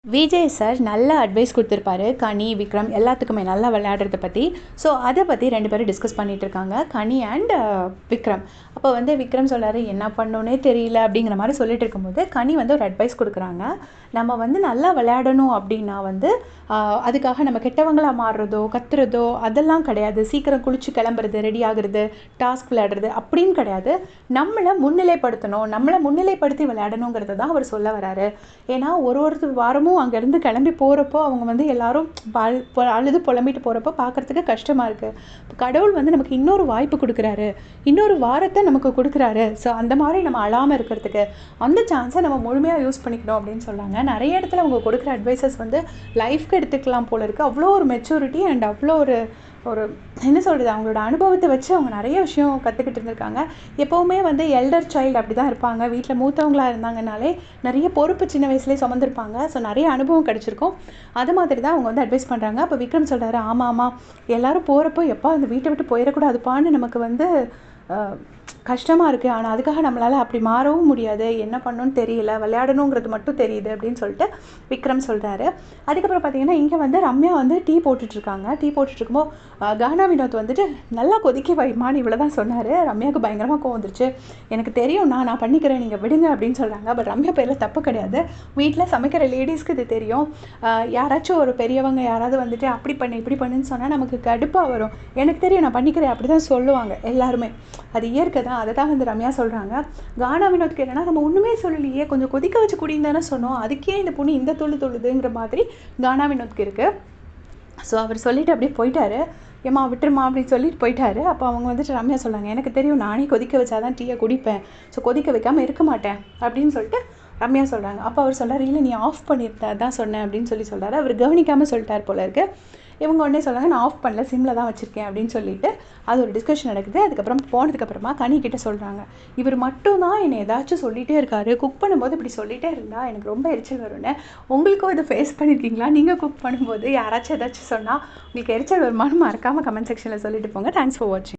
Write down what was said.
Vijay sir நல்ல advice கொடுத்துருப்பாரு கனி, விக்ரம் எல்லாத்துக்குமே நல்லா விளையாடுறத பற்றி. ஸோ அதை பற்றி 2 பேரும் டிஸ்கஸ் பண்ணிகிட்டு இருக்காங்க, கனி அண்ட் விக்ரம். அப்போ வந்து விக்ரம் சொல்கிறாரு, என்ன பண்ணோன்னே தெரியல அப்படிங்கிற மாதிரி சொல்லிட்டு இருக்கும்போது கனி வந்து ஒரு அட்வைஸ் கொடுக்குறாங்க. நம்ம வந்து நல்லா விளையாடணும் அப்படின்னா வந்து அதுக்காக நம்ம கெட்டவங்களாக மாறுறதோ கத்துறதோ அதெல்லாம் கிடையாது. சீக்கிரம் குளிச்சு கிளம்புறது, ரெடி ஆகுறது, டாஸ்க் விளையாடுறது அப்படின்னு கிடையாது. நம்மளை முன்னிலைப்படுத்தணும், நம்மளை முன்னிலைப்படுத்தி விளையாடணுங்கிறத தான் அவர் சொல்ல வராரு. ஏன்னா ஒரு வாரமும் அங்கேருந்து கிளம்பி போகிறப்போ அவங்க வந்து எல்லாரும் அழுது புலம்பிட்டு போகிறப்போ பார்க்குறதுக்கு கஷ்டமாக இருக்குது. கடவுள் வந்து நமக்கு இன்னொரு வாய்ப்பு கொடுக்குறாரு, இன்னொரு வாரத்தை நமக்கு கொடுக்குறாரு. ஸோ அந்த மாதிரி நம்ம அழாமல் இருக்கிறதுக்கு அந்த சான்ஸை நம்ம முழுமையாக யூஸ் பண்ணிக்கணும் அப்படின்னு சொல்கிறாங்க. நிறைய இடத்துல அவங்க கொடுக்குற அட்வைசஸ் வந்து லைஃப்க்கு எடுத்துக்கலாம் போல இருக்குது. அவ்வளோ ஒரு மெச்சூரிட்டி அண்ட் அவ்வளோ ஒரு என்ன சொல்கிறது, அவங்களோட அனுபவத்தை வச்சு அவங்க நிறைய விஷயம் கற்றுக்கிட்டு இருந்திருக்காங்க. எப்போவுமே வந்து எல்டர் சைல்டு அப்படி தான் இருப்பாங்க. வீட்டில் மூத்தவங்களாக இருந்தாங்கனாலே நிறைய பொறுப்பு சின்ன வயசுலேயே சுமந்திருப்பாங்க. ஸோ நிறைய அனுபவம் கிடச்சிருக்கும். அது மாதிரி தான் அவங்க வந்து அட்வைஸ் பண்ணுறாங்க. அப்போ விக்ரம் சொல்கிறாரு, ஆமாம் எல்லோரும் போகிறப்போ எப்போ அந்த வீட்டை விட்டு போயிடக்கூடாதுப்பான்னு நமக்கு வந்து கஷ்டமாக இருக்குது. ஆனால் அதுக்காக நம்மளால் அப்படி மாறவும் முடியாது. என்ன பண்ணணும்னு தெரியல, விளையாடணுங்கிறது மட்டும் தெரியுது அப்படின்னு சொல்லிட்டு விக்ரம் சொல்கிறாரு. அதுக்கப்புறம் பார்த்தீங்கன்னா இங்கே வந்து ரம்யா வந்து டீ போட்டுட்ருக்காங்க. டீ போட்டுட்ருக்கும்போது கானா வினோத் வந்துட்டு நல்லா கொதிக்க வைமான்னு இவ்வளோ தான் சொன்னார். ரம்யாவுக்கு பயங்கரமாக கோவம் வந்துருச்சு. எனக்கு தெரியும், நான் பண்ணிக்கிறேன், நீங்கள் விடுங்க அப்படின்னு சொல்கிறாங்க. பட் ரம்யா பேரில் தப்பு கிடையாது. வீட்டில் சமைக்கிற லேடிஸ்க்கு இது தெரியும். யாராச்சும் ஒரு பெரியவங்க யாராவது வந்துட்டு அப்படி பண்ணு இப்படி பண்ணுன்னு சொன்னால் நமக்கு கடுப்பாக வரும். எனக்கு தெரியும், நான் பண்ணிக்கிறேன் அப்படி தான் சொல்லுவாங்க எல்லாருமே. அது இயற்கை தான். அதை தான் வந்து ரம்யா சொல்கிறாங்க. கானா வினோத்க்கு என்னன்னா, நம்ம ஒன்றுமே சொல்லலையே, கொஞ்சம் கொதிக்க வச்சு குடின்னு தானே சொன்னோம், அதுக்கே இந்த பொண்ணு இந்த தொழுதுங்கிற மாதிரி கானா வினோத்க்கு இருக்குது. ஸோ அவர் சொல்லிவிட்டு அப்படியே போயிட்டாரு. ஏம்மா விட்டுருமா அப்படின்னு சொல்லிட்டு போயிட்டாரு. அப்போ அவங்க வந்துட்டு ரம்யா சொல்கிறாங்க, எனக்கு தெரியும், நானே கொதிக்க வச்சாதான் டீயை குடிப்பேன், ஸோ கொதிக்க வைக்காமல் இருக்க மாட்டேன் அப்படின்னு சொல்லிட்டு ரம்யா சொல்கிறாங்க. அப்போ அவர் சொல்கிறார், இல்லை நீ ஆஃப் பண்ணியிருந்தா தான் சொன்னேன் அப்படின்னு சொல்கிறாரு. அவர் கவனிக்காமல் சொல்லிட்டார் போல இருக்கு. இவங்க உடனே சொல்கிறாங்க, நான் ஆஃப் பண்ணல, சிம்மில் தான் வச்சுருக்கேன் அப்படின்னு சொல்லிட்டு அது ஒரு டிஸ்கஷன் நடக்குது. அதுக்கப்புறம் போனதுக்கப்புறமா கனிக்கிட்ட சொல்கிறாங்க, இவர் மட்டும் தான் என்னை ஏதாச்சும் சொல்லிகிட்டே இருக்காரு, குக் பண்ணும்போது இப்படி சொல்லிகிட்டே இருந்தால் எனக்கு ரொம்ப எரிச்சல் வரும்னு. உங்களுக்கும் இதை ஃபேஸ் பண்ணியிருக்கீங்களா? நீங்கள் குக் பண்ணும்போது யாராச்சும் ஏதாச்சும் சொன்னால் உங்களுக்கு எரிச்சல் வருமானு மறக்காமல் கமெண்ட் செக்ஷனில் சொல்லிட்டு போங்க. தேங்க்ஸ் ஃபார் வாட்சிங்.